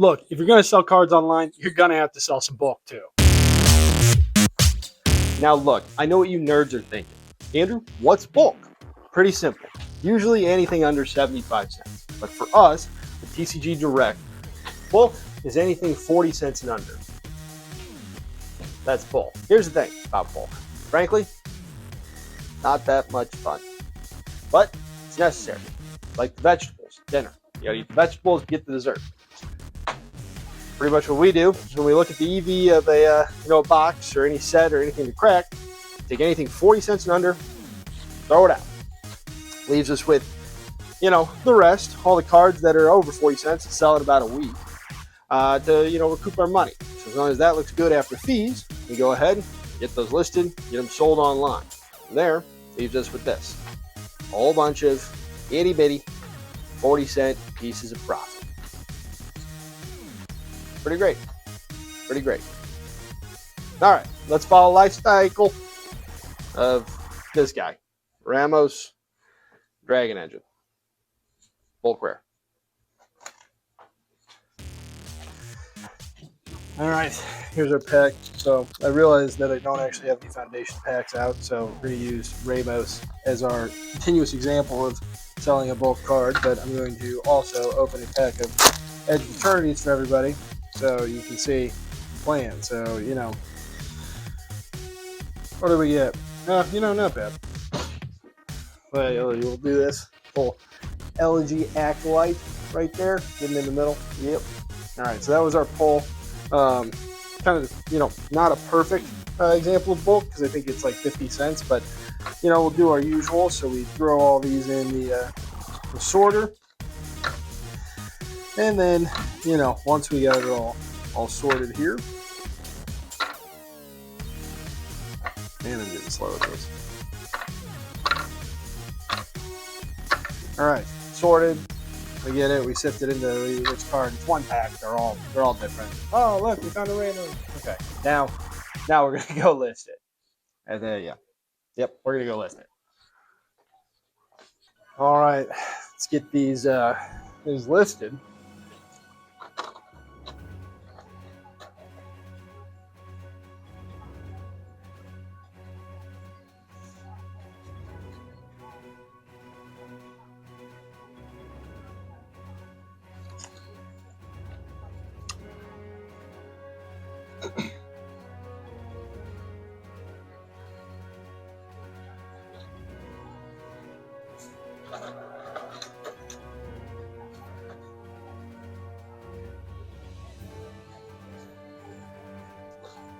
look, if you're going to sell cards online, you're going to have to sell some bulk too. Now look, I know what you nerds are thinking. Andrew, what's bulk? Pretty simple. Usually anything under 75 cents. But for us, the TCG Direct, bulk is anything 40 cents and under. That's bulk. Here's the thing about bulk. Frankly, not that much fun. But it's necessary. Like the vegetables, dinner. You gotta eat the vegetables, get the dessert. Pretty much what we do is when we look at the EV of a box or any set or anything to crack, take anything 40 cents and under, throw it out. Leaves us with, the rest, all the cards that are over 40 cents, and sell it about a week to, recoup our money. So as long as that looks good after fees, we go ahead, get those listed, get them sold online. From there, leaves us with this. A whole bunch of itty bitty 40-cent pieces of profit. Pretty great. Pretty great. All right, let's follow the life cycle of this guy, Ramos Dragon Engine. Bulk rare. All right, here's our pack. So I realized that I don't actually have any foundation packs out, so we're going to use Ramos as our continuous example of selling a bulk card, but I'm going to also open a pack of Edge of Eternities for everybody so you can see the plan. So, what do we get? Not bad. Well, we'll do this full Elegy Acolyte right there, getting in the middle. Yep. All right, so that was our pull. Kind of, not a perfect example of bulk because I think it's like 50 cents, but we'll do our usual. So we throw all these in the sorter, and then once we got it all sorted here, man, I'm getting slow at this. All right, sorted. We get it. We sift it into which card. It's one pack. They're all different. Oh, look, we found a random. Okay, now we're gonna go list it. And then yep, we're gonna go list it. All right, let's get these listed.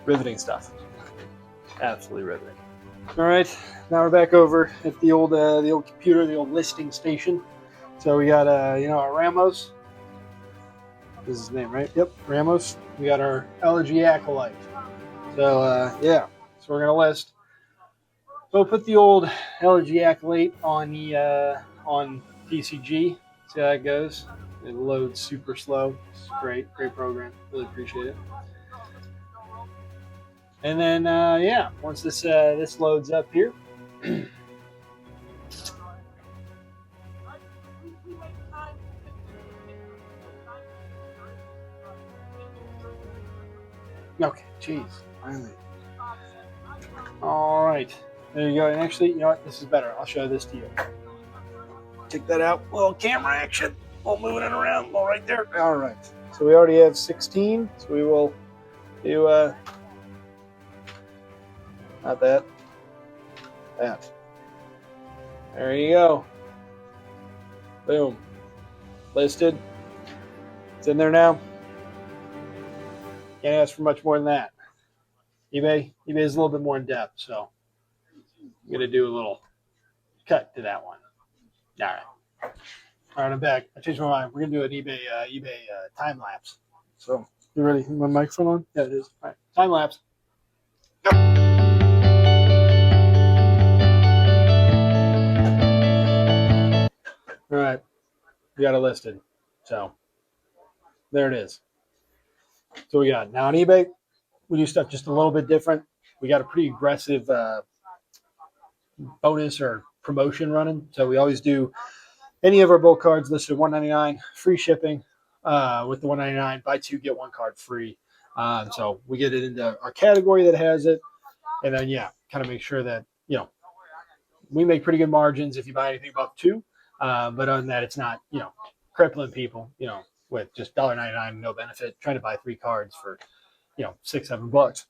Riveting stuff. Absolutely riveting. All right, now we're back over at the old computer, the old listing station. So we got our Ramos. This is his name, right? Yep, Ramos. We got our Elegy Acolyte. So so we're gonna list. So we'll put the old Elegy Acolyte on the on TCG. See how that goes. It loads super slow. It's great program. Really appreciate it. And then once this loads up here. Okay, jeez, finally. All right, there you go. And actually, you know what? This is better. I'll show this to you. Check that out. Little camera action. All moving it around. All right there. All right. So we already have 16. So we will do not that. That. There you go. Boom. Listed. It's in there now. Can't ask for much more than that. eBay is a little bit more in depth, so I'm going to do a little cut to that one. All right. All right, I'm back. I changed my mind. We're going to do an eBay time lapse. So, you ready? My microphone on? Yeah, it is. All right. Time lapse. Yep. All right. We got it listed. So, there it is. So we got now on eBay, we do stuff just a little bit different. We got a pretty aggressive bonus or promotion running. So we always do any of our bulk cards listed at $1.99, free shipping. with the 199, buy two get one card free. So we get it into our category that has it, and then yeah, kind of make sure that we make pretty good margins if you buy anything above two. But other than that, it's not crippling people with just $1.99 no benefit trying to buy three cards for $6-7.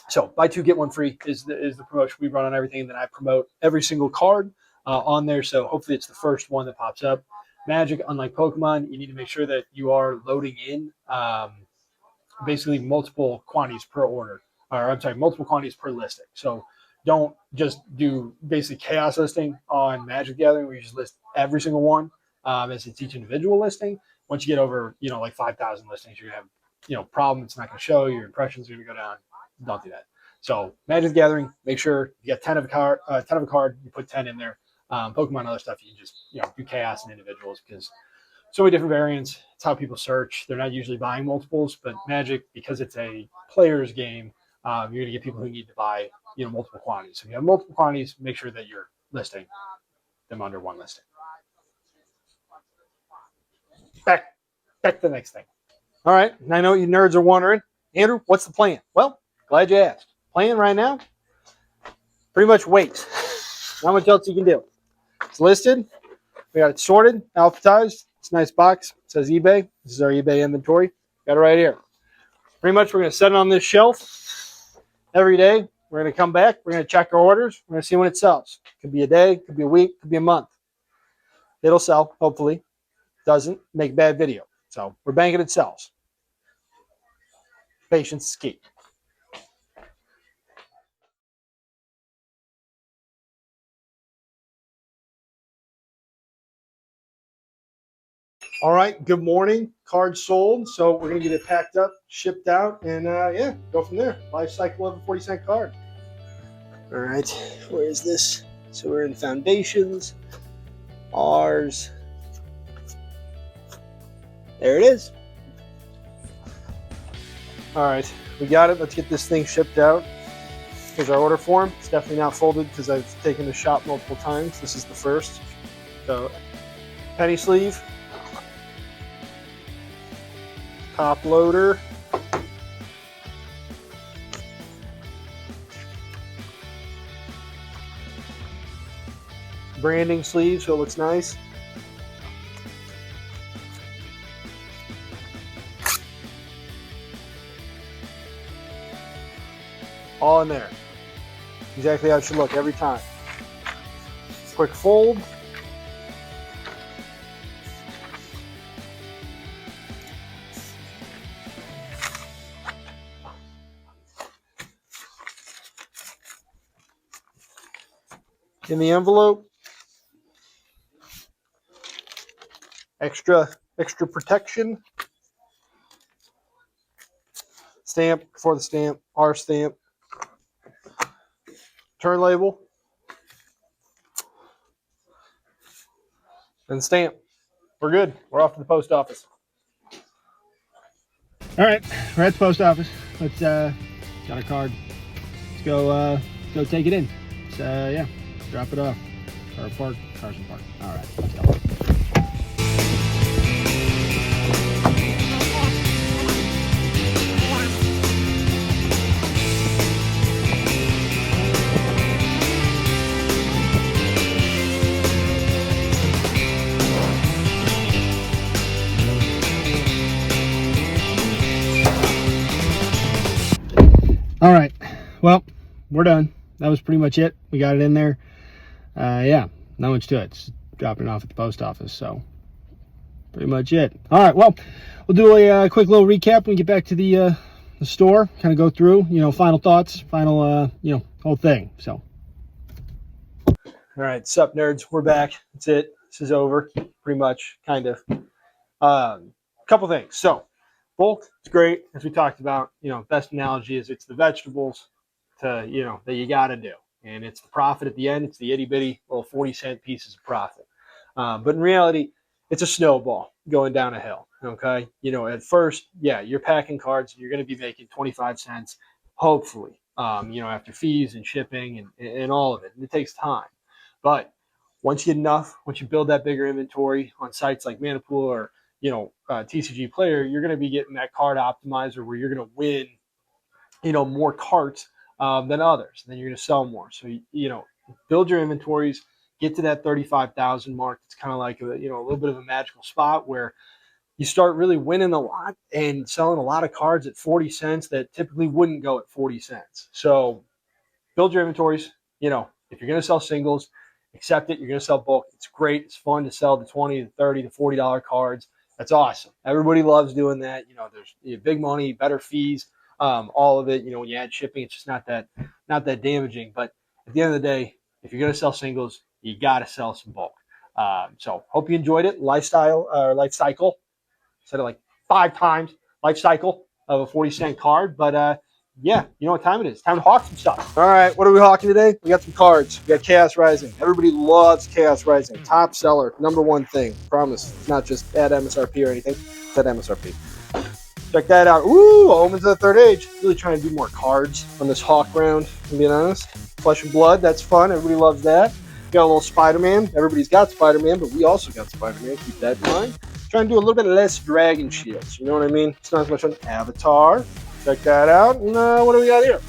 So buy two get one free is the promotion we run on everything. And then I promote every single card on there. So hopefully it's the first one that pops up. Magic, unlike Pokemon, you need to make sure that you are loading in basically multiple quantities per order, or I'm sorry, multiple quantities per listing. So don't just do basic chaos listing on Magic Gathering where you just list every single one as it's each individual listing. Once you get over, like 5,000 listings, you're gonna have, problem. It's not gonna show. Your impressions are gonna go down. Don't do that. So Magic Gathering, make sure you get 10 of a card. You put 10 in there. Pokemon and other stuff, you can just do chaos and individuals because so many different variants. It's how people search. They're not usually buying multiples, but Magic, because it's a player's game, you're going to get people who need to buy multiple quantities. So if you have multiple quantities, make sure that you're listing them under one listing. Back to the next thing. All right, and I know you nerds are wondering, Andrew, what's the plan? Well, glad you asked. Plan right now, pretty much wait. Not much else you can do. It's listed. We got it sorted, alphabetized. It's a nice box. It says eBay. This is our eBay inventory. Got it right here. Pretty much we're going to set it on this shelf every day. We're going to come back. We're going to check our orders. We're going to see when it sells. Could be a day, could be a week, could be a month. It'll sell, hopefully. Doesn't, make a bad video. So we're banking it sells. Patience is key. All right, good morning. Cards sold. So we're going to get it packed up, shipped out, and go from there. Life cycle of a 40-cent card. All right, where is this? So we're in foundations, R's. There it is. All right, we got it. Let's get this thing shipped out. Here's our order form. It's definitely not folded because I've taken the shop multiple times. This is the first. So penny sleeve. Top loader. Branding sleeve so it looks nice. All in there. Exactly how it should look every time. Quick fold. In the envelope, extra protection. Stamp for the stamp, our stamp. Turn label. And stamp. We're good. We're off to the post office. All right, we're at the post office. Let's got our card. Let's go take it in. So drop it off. Car park, cars and park. All right, let's go. All right, well, we're done. That was pretty much it. We got it in there. Not much to it. It's dropping it off at the post office, so pretty much it. All right, well, we'll do a quick little recap when we get back to the store. Kind of go through, final thoughts, final, whole thing. So, all right, sup, nerds? We're back. That's it. This is over, pretty much, kind of. Couple things. So, bulk is great, as we talked about. Best analogy is it's the vegetables that you got to do, and it's the profit at the end. It's the itty bitty little 40-cent pieces of profit. But in reality, it's a snowball going down a hill. Okay, at first, you're packing cards, and you're going to be making 25 cents, hopefully. After fees and shipping and all of it, and it takes time. But once you build that bigger inventory on sites like Manapool or TCG player, you're going to be getting that card optimizer where you're going to win, more carts than others. And then you're going to sell more. So, build your inventories, get to that 35,000 mark. It's kind of like a little bit of a magical spot where you start really winning a lot and selling a lot of cards at 40 cents that typically wouldn't go at 40 cents. So build your inventories. If you're going to sell singles, accept it. You're going to sell bulk. It's great. It's fun to sell the 20 to 30 to $40 cards. That's awesome. Everybody loves doing that. There's big money, better fees, all of it. When you add shipping, it's just not that damaging. But at the end of the day, if you're going to sell singles, you got to sell some bulk. So hope you enjoyed it. Life cycle. Said it like 5 times. Life cycle of a 40-cent card. But yeah, you know what time it is. Time to hawk some stuff. All right, what are we hawking today? We got some cards. We got Chaos Rising. Everybody loves Chaos Rising. Top seller, #1 thing. Promise. It's not just at MSRP or anything. It's at MSRP. Check that out. Ooh, Omens of the Third Age. Really trying to do more cards on this hawk round, I'm being honest. Flesh and Blood, that's fun. Everybody loves that. Got a little Spider-Man. Everybody's got Spider-Man, but we also got Spider-Man. Keep that in mind. Trying to do a little bit less Dragon Shields. You know what I mean? It's not as much on Avatar. Check that out. And what do we got here?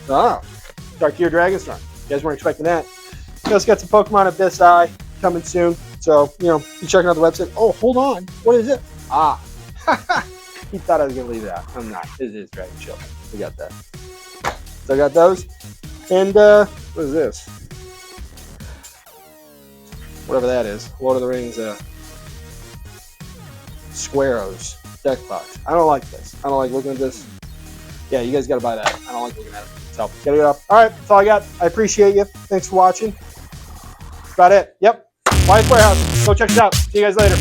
Dark-Eared Dragonstar. You guys weren't expecting that. We also got some Pokemon Abyss Eye coming soon. So, you checking out the website. Oh, hold on. What is it? He thought I was going to leave it out. I'm not. It is Dragon Shield. We got that. So I got those. And what is this? Whatever that is. Lord of the Rings Squaros deck box. I don't like this. I don't like looking at this. Yeah, you guys got to buy that. I don't like looking at it. So, get it up. All right, that's all I got. I appreciate you. Thanks for watching. That's about it. Yep. Wyatts Warehouse. Go check it out. See you guys later.